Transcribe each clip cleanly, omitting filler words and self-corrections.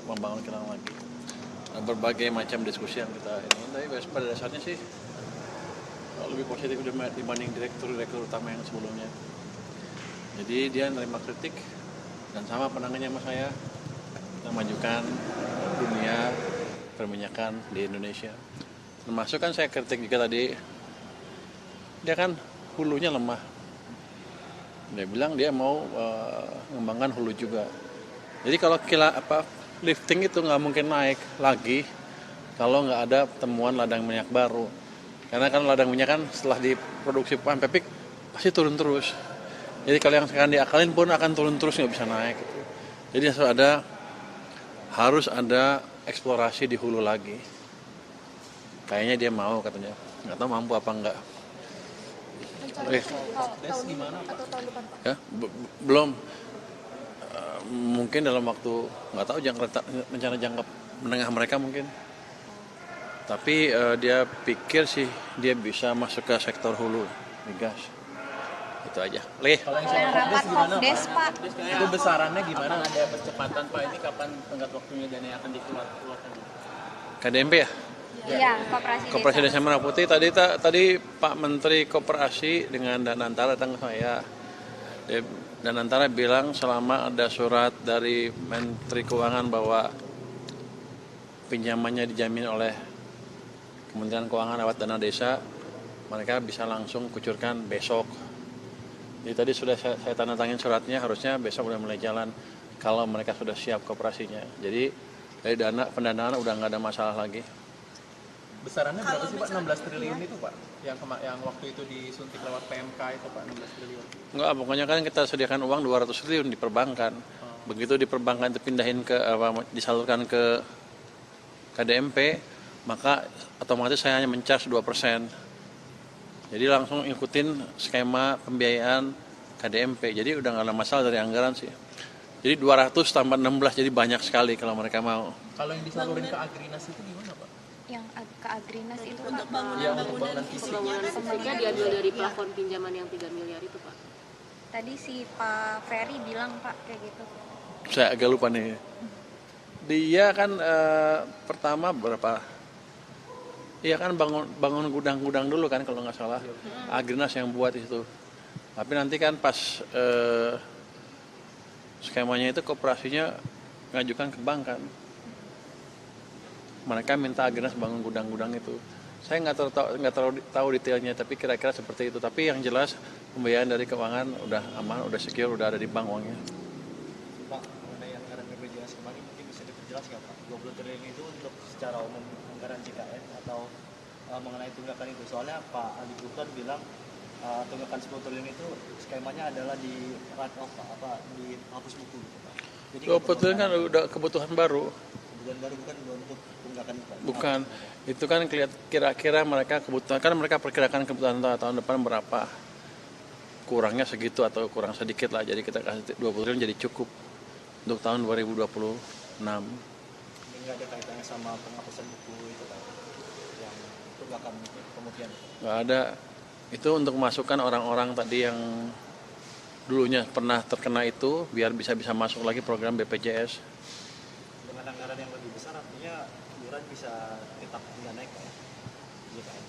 membangun kilang lagi. Berbagai macam diskusi yang kita ini, tapi pada dasarnya sih lebih positif dibanding direktur utama yang sebelumnya. Jadi dia menerima kritik dan sama pandangannya sama saya, kita majukan dunia perminyakan di Indonesia. Termasuk kan saya kritik juga tadi, dia kan hulunya lemah. Dia bilang dia mau mengembangkan hulu juga. Jadi kalau lifting itu nggak mungkin naik lagi kalau nggak ada temuan ladang minyak baru. Karena kan ladang minyak kan setelah diproduksi sampai peak pasti turun terus. Jadi kalau yang sekarang diakalin pun akan turun terus, nggak bisa naik. Gitu. Jadi harus ada eksplorasi di hulu lagi. Kayaknya dia mau katanya. Nggak tahu mampu apa enggak. Ya, belum. Mungkin dalam waktu, nggak tahu rencana jangka menengah mereka mungkin. Tapi dia pikir sih dia bisa masuk ke sektor hulu migas. Itu aja. Kalau yang rapat Kopdes Pak, itu besarannya gimana? Ada percepatan Pak, ini kapan tenggat waktunya dana yang akan dikeluarkan? KDMP ya? iya Koperasi Desa Merah Putih. Tadi Pak Menteri Koperasi dengan Danantara datang ke saya. Danantara bilang selama ada surat dari Menteri Keuangan bahwa pinjamannya dijamin oleh Kementerian Keuangan lewat dana desa, mereka bisa langsung kucurkan besok. Jadi tadi sudah saya tanda tangan suratnya, harusnya besok udah mulai jalan kalau mereka sudah siap koperasinya. Jadi dari pendanaan udah nggak ada masalah lagi. Besarannya berapa sih Pak? 16 triliun itu Pak? Yang waktu itu disuntik lewat PMK itu Pak, 16 triliun. Enggak, pokoknya kan kita sediakan uang 200 triliun di perbankan. Begitu di perbankan itu pindahin disalurkan ke KDMP, maka otomatis saya hanya mencharge 2%. Jadi langsung ikutin skema pembiayaan KDMP. Jadi udah nggak ada masalah dari anggaran sih. Jadi 200 tambah 16, jadi banyak sekali kalau mereka mau. Kalau yang disalurin ke Agrinas itu gimana Pak? yang ke Agrinas itu untuk apa? bangunan fisiknya Fisiknya diambil dari plafon pinjaman yang 3 miliar itu Pak. Tadi si Pak Ferry bilang Pak kayak gitu. Saya agak lupa nih. Dia kan pertama berapa? Iya kan bangun gudang-gudang dulu kan kalau nggak salah. Agrinas yang buat itu. Tapi nanti kan pas skemanya itu koperasinya ngajukan ke bank kan. Mereka minta Agrinas bangun gudang-gudang itu. Saya nggak terlalu tahu detailnya, tapi kira-kira seperti itu. Tapi yang jelas pembiayaan dari keuangan udah aman, udah secure, udah ada di bank uangnya. Pak, mengenai anggaran BPJS kemarin mungkin bisa diperjelas nggak Pak? 20 triliun itu untuk secara umum anggaran JKN atau mengenai tunggakan itu? Soalnya Pak Ali Bukhtar bilang tunggakan 10 triliun itu skemanya adalah di write off Pak, dihapus buku gitu Pak. Jadi 20 triliun kan udah kebutuhan baru. Kebutuhan baru bukan untuk tunggakan Pak. Bukan, itu kan kira-kira mereka kebutuhan, kan mereka perkirakan kebutuhan tahun depan berapa. Kurangnya segitu atau kurang sedikit lah, jadi kita kasih 20 triliun jadi cukup untuk tahun 2026. Ini nggak ada kaitannya sama penghapusan buku itu Pak, yang tunggakan kemudian? Nggak ada, itu untuk masukkan orang-orang tadi yang dulunya pernah terkena itu, biar bisa masuk lagi program BPJS. Dengan anggaran yang lebih besar artinya iuran bisa tetap nggak naik Pak ya? JKN.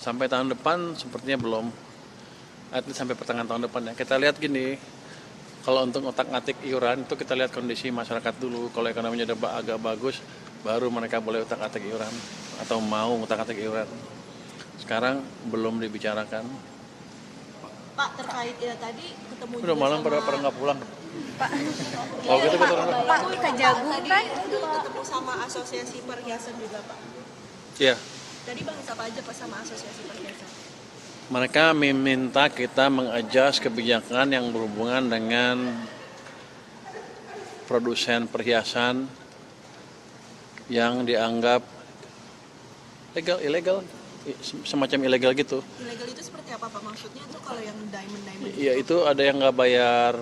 Sampai tahun depan sepertinya belum. Sampai pertengahan tahun depan ya. Kita lihat gini, kalau untuk otak-atik iuran itu kita lihat kondisi masyarakat dulu. Kalau ekonominya udah agak bagus, baru mereka boleh otak-atik iuran atau mau otak-atik iuran. Sekarang belum dibicarakan. Pak terkait ya tadi ketemu Udah malam pada nggak pulang. Pak, Oh gitu Pak, betul. Pak Kejagung tadi kan ketemu sama asosiasi perhiasan juga Pak. Iya. Tadi bahas apa aja Pak sama asosiasi perhiasan? Mereka meminta kita mengadjust kebijakan yang berhubungan dengan produsen perhiasan yang dianggap ilegal, semacam ilegal gitu. Ilegal itu seperti apa Pak? Maksudnya itu kalau yang diamond Iya, itu ada yang nggak bayar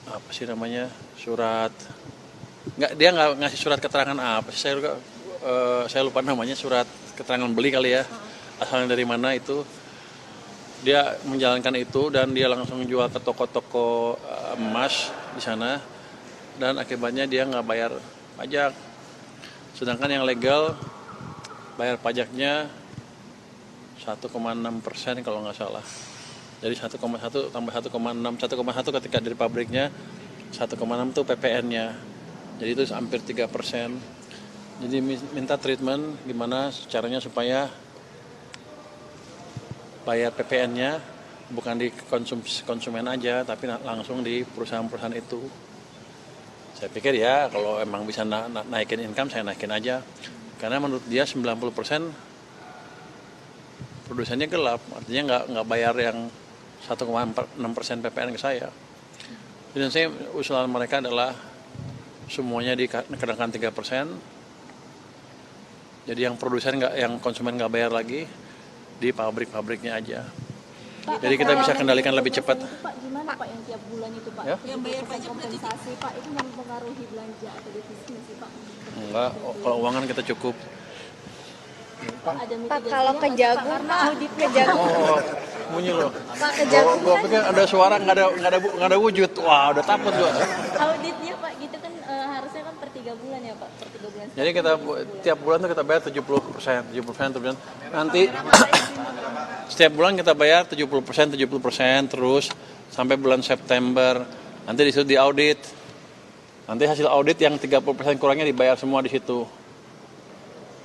apa sih namanya, surat, dia nggak ngasih surat keterangan apa sih, saya lupa namanya, surat keterangan beli kali ya, asalnya dari mana itu. Dia menjalankan itu dan dia langsung jual ke toko-toko emas di sana, dan akibatnya dia nggak bayar pajak. Sedangkan yang legal bayar pajaknya 1,6% kalau nggak salah. Jadi 1,1 tambah 1,6, 1,1 ketika dari pabriknya, 1,6 itu PPN-nya. Jadi itu hampir 3%. Jadi minta treatment gimana caranya supaya bayar PPN-nya bukan di konsumen aja, tapi langsung di perusahaan-perusahaan itu. Saya pikir ya kalau emang bisa naikin income, saya naikin aja. Karena menurut dia 90% produsennya gelap, artinya nggak bayar yang 1,6% PPN ke saya. Dan saya usulan mereka adalah semuanya dikenakan 3%. Jadi yang produsen yang konsumen nggak bayar lagi di pabrik-pabriknya aja. Jadi kita bisa kendalikan lebih cepat. Pak, gimana Pak yang tiap bulan itu Pak? Ya? Yang bayar pajak kompensasi Pak itu mempengaruhi belanja atau defisit sih Pak? Enggak, kalau uangan kita cukup. Pak, ada Pak, kalau ke Jagung, Pak, audit ke Jagung. Oh, bunyi loh. Pak, ke Jagung Gua kan pikir ada suara nggak ada wujud. Wah, udah takut gua. auditnya Pak gitu kan harusnya kan per 3 bulan ya Pak, per 3 bulan. Jadi kita tiap bulan tuh kita bayar 70%. Nanti setiap bulan kita bayar 70% terus sampai bulan September. Nanti disuruh diaudit. Nanti hasil audit yang 30% kurangnya dibayar semua di situ.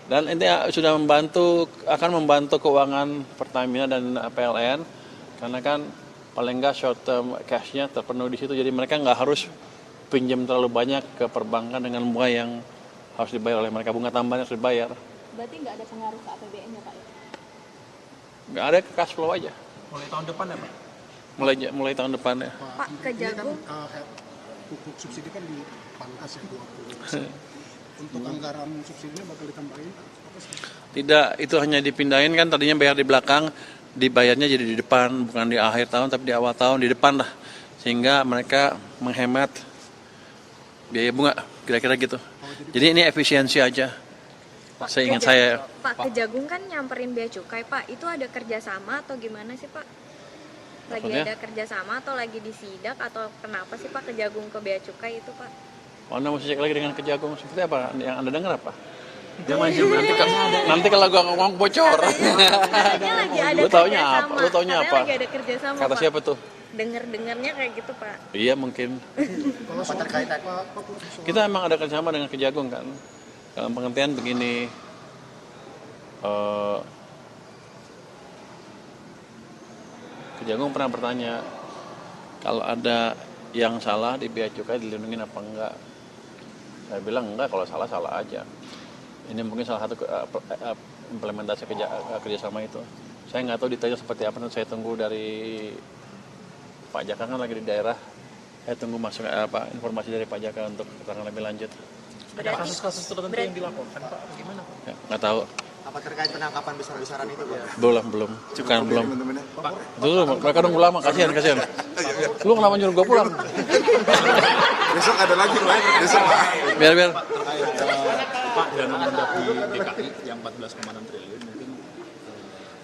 Dan ini sudah akan membantu keuangan Pertamina dan PLN karena kan paling nggak short term cash-nya terpenuhi di situ. Jadi mereka nggak harus pinjam terlalu banyak ke perbankan dengan bunga yang harus dibayar oleh mereka, bunga tambahan yang harus dibayar. Berarti nggak ada pengaruh ke APBN ya Pak? Nggak ada, cash flow aja. Mulai tahun depan ya Pak? Mulai tahun depan ya. Pak, ke Jagung. Pupuk subsidi kan dipangkas ya 20%. Untuk anggaran subsidinya bakal ditambahin apa sih? Tidak, itu hanya dipindahin kan tadinya bayar di belakang, dibayarnya jadi di depan, bukan di akhir tahun tapi di awal tahun, di depan lah. Sehingga mereka menghemat biaya bunga, kira-kira gitu. Jadi ini efisiensi aja. Saya ingat saya. Pak, ke Jagung kan nyamperin bea cukai, Pak. Itu ada kerjasama atau gimana sih, Pak? Lagi Maksudnya? ada kerjasama atau lagi disidak atau kenapa sih Pak ke Jagung ke bea cukai itu, Pak? Anda mesti cek lagi dengan Kejagung seperti apa? Yang Anda dengar apa? Dia maju nanti kalau gua ngomong bocor. Katanya lagi ada Lu taunya kerjasama. apa? Lu taunya Katanya apa? lagi ada kerjasama, Kata Pak. siapa tuh? Dengar-dengarnya kayak gitu, Pak. Iya mungkin. Kalau soal terkait Kita emang ada kerjasama dengan Kejagung kan. Dalam pengertian begini. Kejagung pernah bertanya kalau ada yang salah di bea cukai dilindungi apa enggak. Saya bilang enggak, kalau salah aja. Ini mungkin salah satu implementasi kerjasama itu. Saya nggak tahu detailnya seperti apa, saya tunggu dari Pak Jaka kan lagi di daerah. Saya tunggu masuk informasi dari Pak Jaka untuk keterangan lebih lanjut. Ada kasus-kasus tertentu yang dilaporkan Pak? Gimana Pak? Ya, nggak tahu. Apa terkait penangkapan besar-besaran itu Pak? Belum. Dulu mereka nunggu lama, kasihan. Lu kenapa nyuruh gua pulang? besok ada lagi besok Biar. Pak, dana mengendap di DKI yang 14,6 triliun mungkin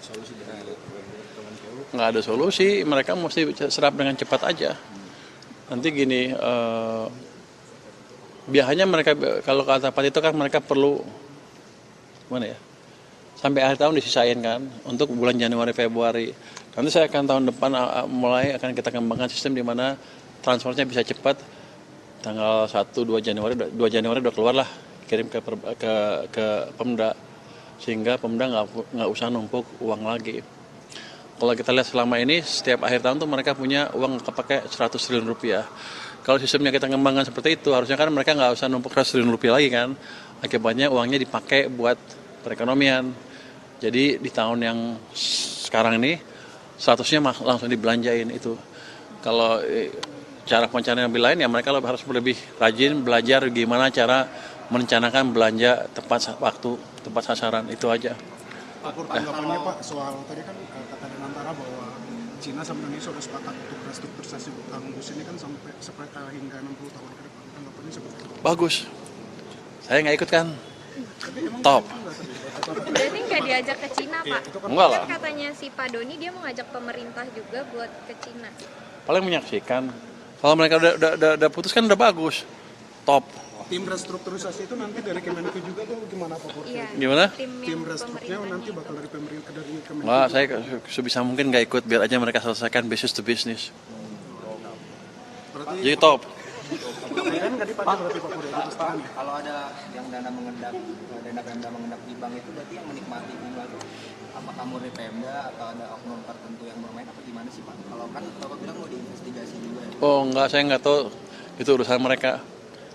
solusi dari Kemenkeu? Nggak ada solusi, mereka mesti serap dengan cepat aja. Nanti gini, biasanya mereka kalau kata Pak itu kan mereka perlu gimana ya? Sampai akhir tahun disisain kan untuk bulan Januari Februari. Nanti saya akan tahun depan mulai akan kita kembangkan sistem di mana transfernya bisa cepat. Tanggal 1-2 Januari udah keluar lah, kirim ke Pemda sehingga Pemda nggak usah numpuk uang lagi. Kalau kita lihat selama ini setiap akhir tahun tuh mereka punya uang kepake 100 triliun rupiah. Kalau sistemnya kita kembangkan seperti itu, harusnya kan mereka nggak usah numpuk 100 triliun rupiah lagi kan. Akibatnya uangnya dipakai buat perekonomian. Jadi di tahun yang sekarang ini 100-nya langsung dibelanjain itu. Kalau cara perencanaan yang lain ya mereka harus lebih rajin belajar gimana cara merencanakan belanja tepat waktu, tepat sasaran, itu aja. Pak, tanggapannya Pak soal tadi kan kata Danantara bahwa Cina sama Indonesia sudah sepakat untuk restrukturisasi utang bus ini kan sampai hingga 60 tahun ke depan. Tanggapannya seperti itu. Bagus. Saya nggak ikut kan. Top. Berarti nggak diajak ke Cina, Pak? Enggak lah. Kan katanya si Pak Doni dia mau ngajak pemerintah juga buat ke Cina. Paling menyaksikan. Kalau mereka udah putus kan udah bagus. Top. Tim restrukturisasi itu nanti dari Kemenku juga tuh gimana Pak Pur? Iya. Gimana? Tim Tim yang restrukturnya pemerintah. nanti bakal dari pemerintah dari Kemenku. Wah, saya sebisa mungkin nggak ikut, biar aja mereka selesaikan business to business. Berarti Jadi top. kan nggak dipakai berarti Pak Pur ya di Pastaran ya? Kalau ada yang dana mengendap di bank itu berarti yang menikmati bunga itu apakah murni Pemda atau ada oknum tertentu yang bermain apa gimana sih Pak? Kalau kan Bapak bilang mau diinvestigasi juga ya. Oh enggak, saya nggak tahu, itu urusan mereka.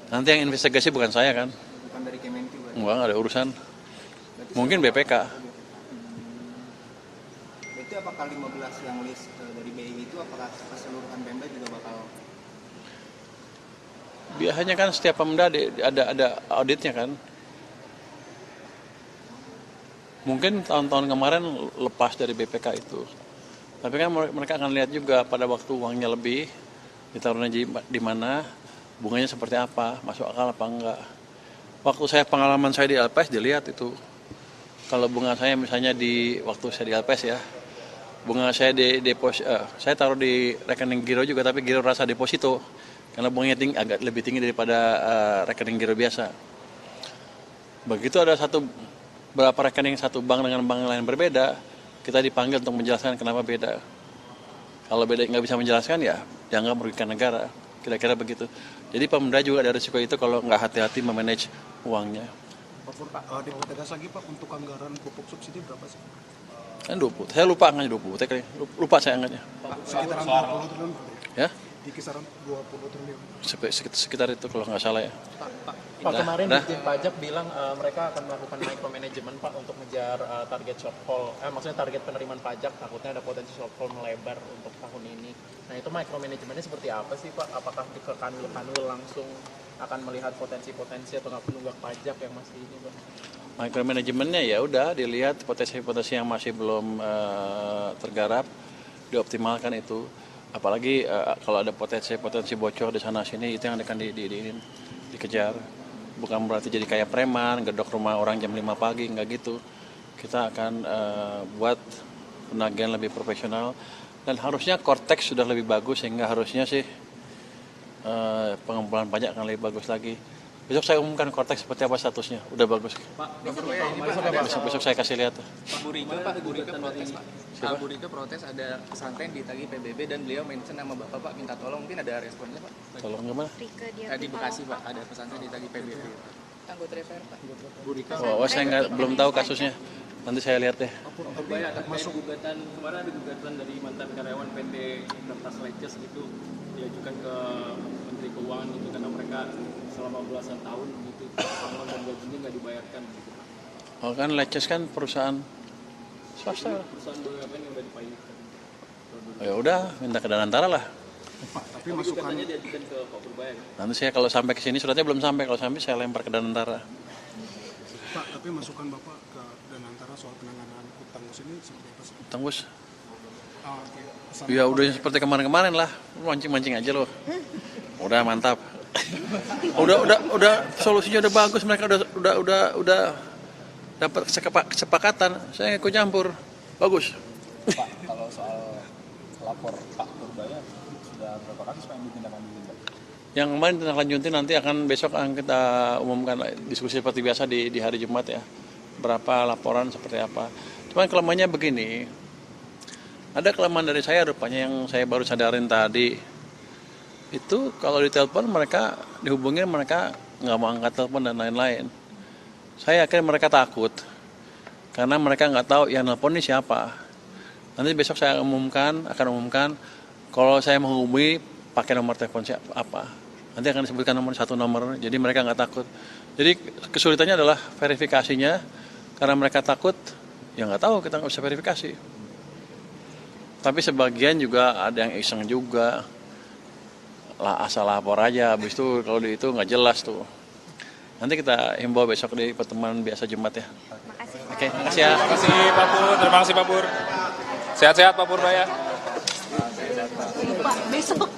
Nanti yang investigasi bukan saya kan. Bukan dari Kemenku berarti. Enggak ada urusan. Berarti Mungkin BPK. Berarti apakah 15 yang list dari BI itu apakah keseluruhan Pemda juga bakal Biasanya kan setiap Pemda ada auditnya kan. Mungkin tahun-tahun kemarin lepas dari BPK itu. Tapi kan mereka akan lihat juga pada waktu uangnya lebih, ditaruhnya di mana, bunganya seperti apa, masuk akal apa enggak. Waktu pengalaman saya di LPS dilihat itu. Kalau bunga saya misalnya waktu saya di LPS ya, bunga saya saya taruh di rekening giro juga, tapi giro rasa deposito. Karena bunganya agak lebih tinggi daripada rekening giro biasa. Begitu ada berapa rekening satu bank dengan bank lain berbeda, kita dipanggil untuk menjelaskan kenapa beda. Kalau beda nggak bisa menjelaskan ya dianggap merugikan negara. Kira-kira begitu. Jadi Pemda juga ada risiko itu kalau nggak hati-hati memanage uangnya. Pak Pur, dipertegas lagi Pak untuk anggaran pupuk subsidi berapa sih? Kan 20. Saya lupa angkanya 20. Lupa saya angkanya. Sekitaran 20 triliun Pak. Ya? Di kisaran 20 triliun. Sekitar itu kalau nggak salah ya. Pak, kemarin Dah. Dirjen Pajak bilang mereka akan melakukan micromanagement Pak untuk ngejar target shortfall, maksudnya target penerimaan pajak, takutnya ada potensi shortfall melebar untuk tahun ini. Nah itu micromanagementnya seperti apa sih Pak? Apakah ke kanwil langsung akan melihat potensi-potensi atau nggak penunggak pajak yang masih ini Pak? Micromanagementnya ya udah dilihat potensi-potensi yang masih belum tergarap, dioptimalkan itu. Apalagi kalau ada potensi bocor di sana sini, itu yang akan dikejar. Bukan berarti jadi kayak preman, gedok rumah orang jam 5 pagi, nggak gitu. Kita akan buat penagihan lebih profesional, dan harusnya Cortex sudah lebih bagus, sehingga harusnya sih pengumpulan pajak akan lebih bagus lagi. Besok saya umumkan Cortex seperti apa statusnya, udah bagus. Besok saya kasih lihat. Bu Rika protes Pak. Bu Rika protes ada pesantren ditagih PBB dan beliau mention nama Bapak Pak minta tolong, mungkin ada responnya Pak? Tolong gimana? Rika dia Di Bekasi Pak ada pesantren ditagih PBB. Anggota DPR Pak. Bu Rika Saya belum tahu kasusnya. Nanti saya lihat deh. Masuk gugatan kemarin, ada gugatan dari mantan karyawan PT Kertas Leces gitu diajukan ke Menteri Keuangan gitu karena mereka selama belasan tahun gitu pesangon dan gajinya nggak dibayarkan gitu. Oh kan Leces kan perusahaan swasta. Perusahaan BUMN yang udah dipayungkan. Ya udah, minta ke Danantara lah. Pak, tapi masukan Gugatannya diajukan ke Pak Purbaya. Nanti saya kalau sampai ke sini suratnya belum sampai, kalau sampai saya lempar ke Danantara. Pak, tapi masukan Bapak ke Danantara soal penanganan utang bus ini seperti apa sih? Tembus. Pesan Ya udah seperti kemarin-kemarin lah, mancing-mancing aja loh. Udah mantap. udah solusinya udah bagus, mereka udah dapat kesepakatan. Saya ikut campur. Bagus. Pak, kalau soal lapor Pak Purbaya sudah berapa kali supaya ditindaklanjuti Pak? Yang kemarin tindak nanti besok akan kita umumkan diskusi seperti biasa di hari Jumat ya. Berapa laporan seperti apa. Cuman kelemahannya begini. Ada kelemahan dari saya rupanya yang saya baru sadarin tadi. Itu kalau ditelepon mereka dihubungin, mereka nggak mau angkat telepon dan lain-lain. Saya yakin mereka takut karena mereka nggak tahu yang nelpon ini siapa. Nanti besok saya akan umumkan kalau saya menghubungi pakai nomor telepon siapa apa. Nanti akan disebutkan satu nomor, jadi mereka nggak takut. Jadi kesulitannya adalah verifikasinya, karena mereka takut, ya nggak tahu, kita nggak bisa verifikasi. Tapi sebagian juga ada yang iseng juga, lah asal lapor aja, habis itu kalau itu nggak jelas tuh. Nanti kita himbau besok di pertemuan biasa Jumat ya. Makasih. Oke, makasih ya. Terima kasih Pak Pur, terima kasih Pak Pur. Sehat-sehat Pak Purbaya. Pak, besok.